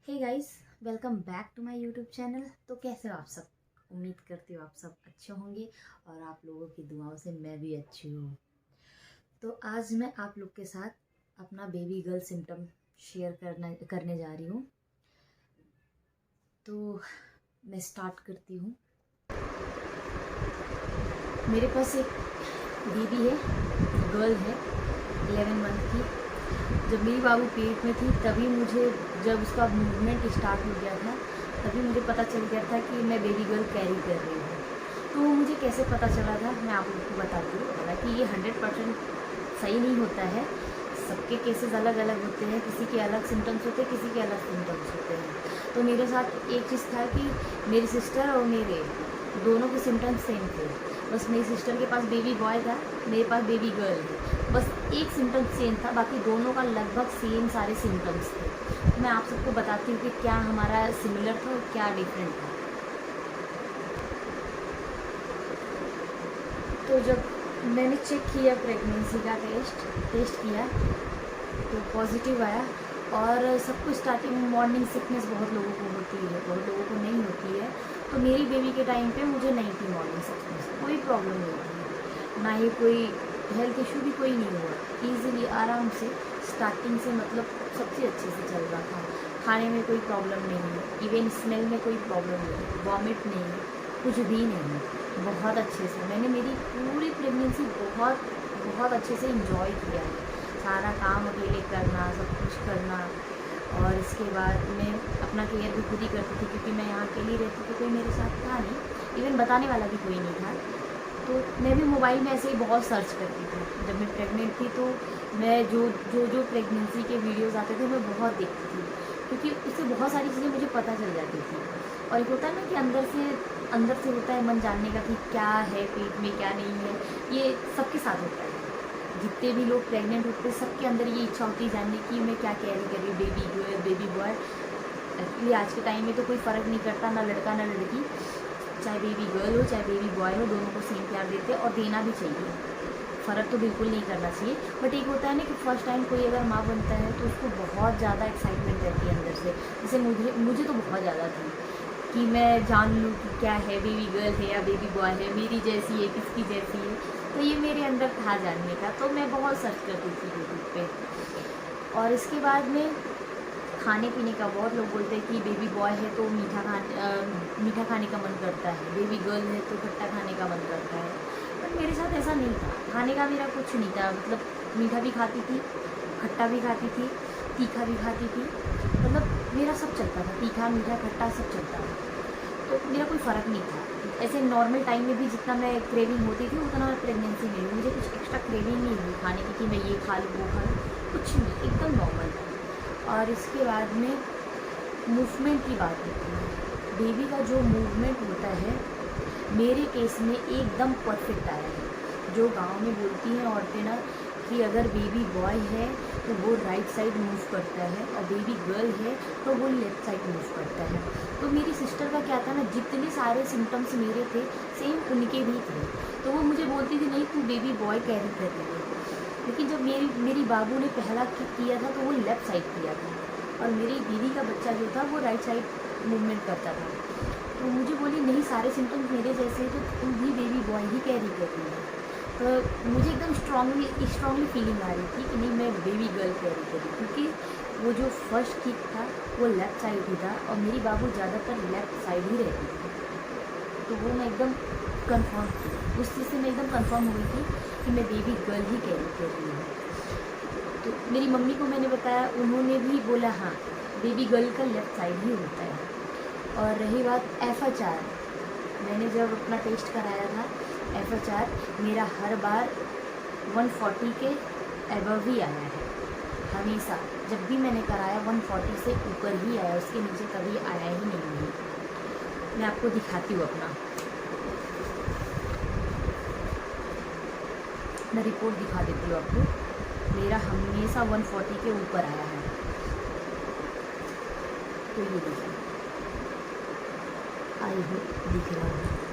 Hey guys, welcome back to my YouTube channel. तो कैसे हो आप सब? उम्मीद करती हूँ आप सब अच्छे होंगे और आप लोगों की दुआओं से मैं भी अच्छी हूँ। तो आज मैं आप लोग के साथ अपना बेबी गर्ल सिम्टम शेयर करने जा रही हूँ। तो मैं स्टार्ट करती हूँ। मेरे पास एक बेबी है, गर्ल है 11 मंथ की। जब मेरी बाबू पेट में थी तभी जब उसका मूवमेंट स्टार्ट हो गया था तभी मुझे पता चल गया था कि मैं बेबी गर्ल कैरी कर रही हूँ। तो वो मुझे कैसे पता चला था मैं आप लोगों को बताती हूँ। हालांकि ये 100% सही नहीं होता है, सबके केसेस अलग अलग होते हैं, किसी के अलग सिम्टम्स होते हैं, किसी के अलग सिम्टम्स होते हैं। तो मेरे साथ एक चीज़ था कि मेरी सिस्टर और मेरे दोनों के सिम्टम्स सेम थे। बस मेरी सिस्टर के पास बेबी बॉय था, मेरे पास बेबी गर्ल है। बस एक सिम्टम चेंज था, बाकी दोनों का लगभग सेम सारे सिम्टम्स थे। मैं आप सबको बताती हूँ कि क्या हमारा सिमिलर था और क्या डिफरेंट था। तो जब मैंने चेक किया प्रेगनेंसी का टेस्ट किया तो पॉजिटिव आया। और सब कुछ स्टार्टिंग में मॉर्निंग सिकनेस बहुत लोगों को होती है, बहुत लोगों को नहीं होती है। तो मेरी बेबी के टाइम पे मुझे नहीं थी मॉर्निंग सिकनेस, कोई प्रॉब्लम नहीं थी, ना ही कोई हेल्थ इशू भी कोई नहीं हुआ। ईज़िली आराम से स्टार्टिंग से मतलब सबसे अच्छे से चल रहा था। खाने में कोई प्रॉब्लम नहीं है, इवन स्मेल में कोई प्रॉब्लम नहीं है, वॉमिट नहीं है, कुछ भी नहीं है। बहुत अच्छे से मैंने मेरी पूरी प्रेगनेंसी बहुत बहुत अच्छे से इंजॉय किया है। सारा काम अकेले करना, सब कुछ करना। और इसके बाद मैं अपना केयर भी खुद ही करती थी क्योंकि मैं यहाँ अकेली रहती थी, कोई मेरे साथ था नहीं, इवन बताने वाला भी कोई नहीं था। तो मैं भी मोबाइल में ऐसे ही बहुत सर्च करती थी। जब मैं प्रेग्नेंट थी तो मैं जो प्रेगनेंसी के वीडियोज़ आते थे मैं बहुत देखती थी क्योंकि उससे बहुत सारी चीज़ें मुझे पता चल जाती थी। और एक होता है ना कि अंदर से होता है मन जानने का कि क्या है पेट में क्या नहीं है। ये सबके साथ होता है, जितने भी लोग प्रेग्नेंट होते हैं सबके अंदर ये इच्छा होती है जानने की मैं क्या कैरी कर रही हूँ, baby girl baby boy. Actually आज के टाइम में तो कोई फ़र्क नहीं करता, ना लड़का ना लड़की, चाहे बेबी गर्ल हो चाहे बेबी बॉय हो, दोनों को सेम प्यार देते हैं और देना भी चाहिए। फ़र्क तो बिल्कुल नहीं करना चाहिए। बट एक होता है ना कि फ़र्स्ट टाइम कोई अगर माँ बनता है तो उसको बहुत ज़्यादा एक्साइटमेंट रहती है अंदर से। जैसे मुझे तो बहुत ज़्यादा थी कि मैं जान लूँ कि क्या है, बेबी गर्ल है या बेबी बॉय है, मेरी जैसी है किसकी जैसी है। तो ये मेरे अंदर था जानने का, तो मैं बहुत सर्च करती थी यूट्यूब पे। और इसके बाद में खाने पीने का बहुत लोग बोलते हैं कि बेबी बॉय है तो मीठा खाने का मन करता है, बेबी गर्ल है तो खट्टा खाने का मन करता है। बट मेरे साथ ऐसा नहीं था, खाने का मेरा कुछ नहीं था। मतलब मीठा भी खाती थी, खट्टा भी खाती थी, तीखा भी खाती थी, मतलब मेरा सब चलता था, तीखा मीठा खट्टा सब चलता था। तो मेरा कोई फ़र्क नहीं था। ऐसे नॉर्मल टाइम में भी जितना मैं क्रेविंग होती थी उतना मैं प्रेगनेंसी में भी मुझे कुछ एक्स्ट्रा क्रेविंग नहीं हुई खाने की कि मैं ये खा लूँ वो खा लूँ, कुछ नहीं, एकदम नॉर्मल था। और इसके बाद में मूवमेंट की बात होती है, बेबी का जो मूवमेंट होता है मेरे केस में एकदम परफेक्ट आया है। जो गांव में बोलती हैं औरतें ना कि अगर बेबी बॉय है तो वो राइट साइड मूव करता है और बेबी गर्ल है तो वो लेफ्ट साइड मूव करता है। तो मेरी सिस्टर का क्या था ना, जितने सारे सिम्टम्स मेरे थे सेम उनके भी थे। तो वो मुझे बोलती थी नहीं तू बेबी बॉय कैरी कर रही है। लेकिन जब मेरी बाबू ने पहला किया था तो वो लेफ़्ट साइड किया था और मेरी दीदी का बच्चा जो था वो राइट साइड मूवमेंट करता था। तो मुझे बोली नहीं सारे सिम्टम्स मेरे जैसे हैं तो तुम भी बेबी बॉय ही कैरी कर रही है। तो मुझे एकदम स्ट्रांगली फीलिंग आ रही थी कि नहीं मैं बेबी गर्ल कैरी करी, क्योंकि वो जो फर्स्ट किक था वो लेफ़्ट साइड ही था और मेरी बाबू ज़्यादातर लेफ़्ट साइड ही रहती थी। तो वो मैं एकदम कंफर्म थी, उस चीज़ से मैं एकदम कंफर्म हुई थी कि मैं बेबी गर्ल ही कैरी कर रही हूँ। तो मेरी मम्मी को मैंने बताया, उन्होंने भी बोला हाँ बेबी गर्ल का लेफ़्ट साइड ही होता है। और रही बात FHR, मैंने जब अपना टेस्ट कराया था FHR मेरा हर बार 140 के एबव ही आया है। हमेशा जब भी मैंने कराया 140 से ऊपर ही आया, उसके नीचे कभी आया ही नहीं है। मैं आपको दिखाती हूँ अपना, मैं रिपोर्ट दिखा देती हूँ आपको। मेरा हमेशा 140 के ऊपर आया है। तो ये देखिए, आई होप दिख रहा है।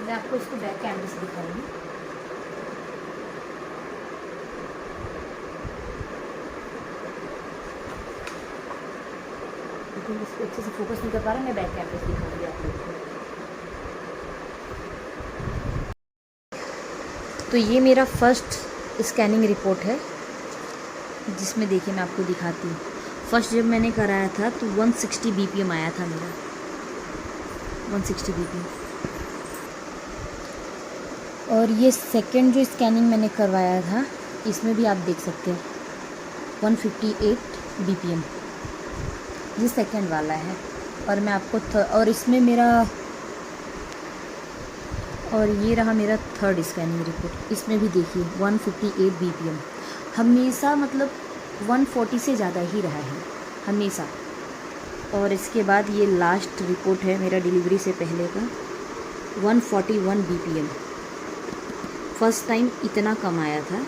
मैं आपको इसको बैक कैमरे से दिखाऊंगी। कि इसको अच्छे से फोकस नहीं कर पा रहा, मैं बैक कैमरे से दिखाऊंगी आप लोग को। तो ये मेरा फर्स्ट स्कैनिंग रिपोर्ट है, जिसमें देखिए मैं आपको दिखाती हूँ। फर्स्ट जब मैंने कराया था तो 160 BPM आया था मेरा, 160 BPM। और ये सेकंड जो स्कैनिंग मैंने करवाया था, इसमें भी आप देख सकते हैं 158 BPM, ये सेकंड वाला है। और मैं आपको और इसमें मेरा, और ये रहा मेरा थर्ड स्कैनिंग रिपोर्ट, इसमें भी देखिए 158 BPM। हमेशा मतलब 140 से ज़्यादा ही रहा है हमेशा। और इसके बाद ये लास्ट रिपोर्ट है मेरा डिलीवरी से पहले का, 141 BPM। फर्स्ट टाइम इतना कम आया था,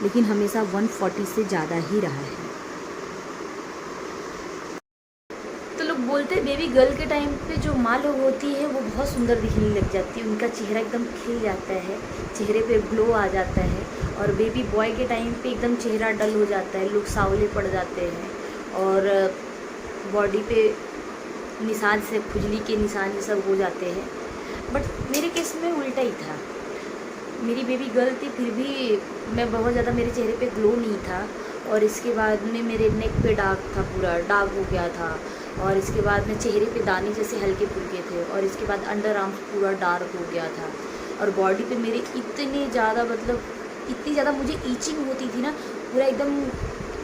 लेकिन हमेशा 140 से ज़्यादा ही रहा है। तो लोग बोलते हैं बेबी गर्ल के टाइम पे जो माँ लोग होती है वो बहुत सुंदर दिखने लग जाती है, उनका चेहरा एकदम खिल जाता है, चेहरे पे ग्लो आ जाता है। और बेबी बॉय के टाइम पे एकदम चेहरा डल हो जाता है, लोग सावले पड़ जाते हैं और बॉडी पे निशान से खुजली के निशान ये सब हो जाते हैं। बट मेरे केस में उल्टा ही था, मेरी बेबी गर्ल थी फिर भी मैं बहुत ज़्यादा, मेरे चेहरे पे ग्लो नहीं था। और इसके बाद में मेरे नेक पे डार्क था, पूरा डार्क हो गया था। और इसके बाद में चेहरे पे दाने जैसे हल्के फुल्के थे। और इसके बाद अंडर आर्म्स पूरा डार्क हो गया था। और बॉडी पे मेरे इतने ज़्यादा, मतलब इतनी ज़्यादा मुझे ईचिंग होती थी ना, पूरा एकदम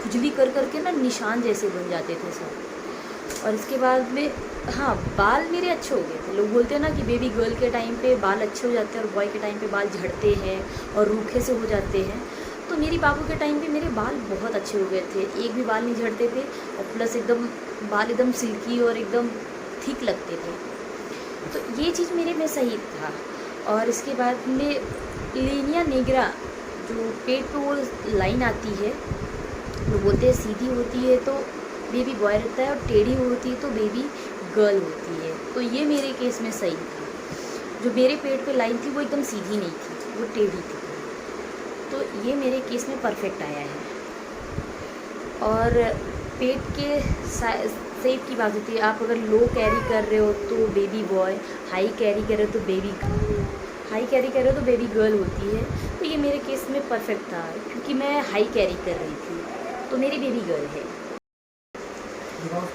खुजली कर करके ना निशान जैसे बन जाते थे सब। और इसके बाद में हाँ, बाल मेरे अच्छे हो गए थे। लोग बोलते हैं ना कि बेबी गर्ल के टाइम पे बाल अच्छे हो जाते हैं और बॉय के टाइम पे बाल झड़ते हैं और रूखे से हो जाते हैं। तो मेरी बाबू के टाइम पे मेरे बाल बहुत अच्छे हो गए थे, एक भी बाल नहीं झड़ते थे। और प्लस एकदम बाल एकदम सिल्की और एकदम थिक लगते थे। तो ये चीज़ मेरे में सही था। और इसके बाद में लीनिया निग्रा, जो पेट पे वो लाइन आती है, लोग बोलते हैं सीधी होती है तो बेबी बॉय रहता है और टेढ़ी होती है तो बेबी गर्ल होती है। तो ये मेरे केस में सही था। जो मेरे पेट पे लाइन थी वो एकदम सीधी नहीं थी, वो टेढ़ी थी। तो ये मेरे केस में परफेक्ट आया है। और पेट के शेप की बात होती है, आप अगर लो कैरी कर रहे हो तो बेबी बॉय, हाई कैरी कर रहे हो तो बेबी गर्ल होती है। तो ये मेरे केस में परफेक्ट था, क्योंकि मैं हाई कैरी कर रही थी तो मेरी बेबी गर्ल है।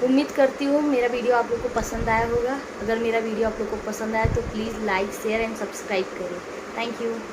उम्मीद करती हूँ मेरा वीडियो आप लोग को पसंद आया होगा। अगर मेरा वीडियो आप लोग को पसंद आया तो please like, share and subscribe करें। Thank you.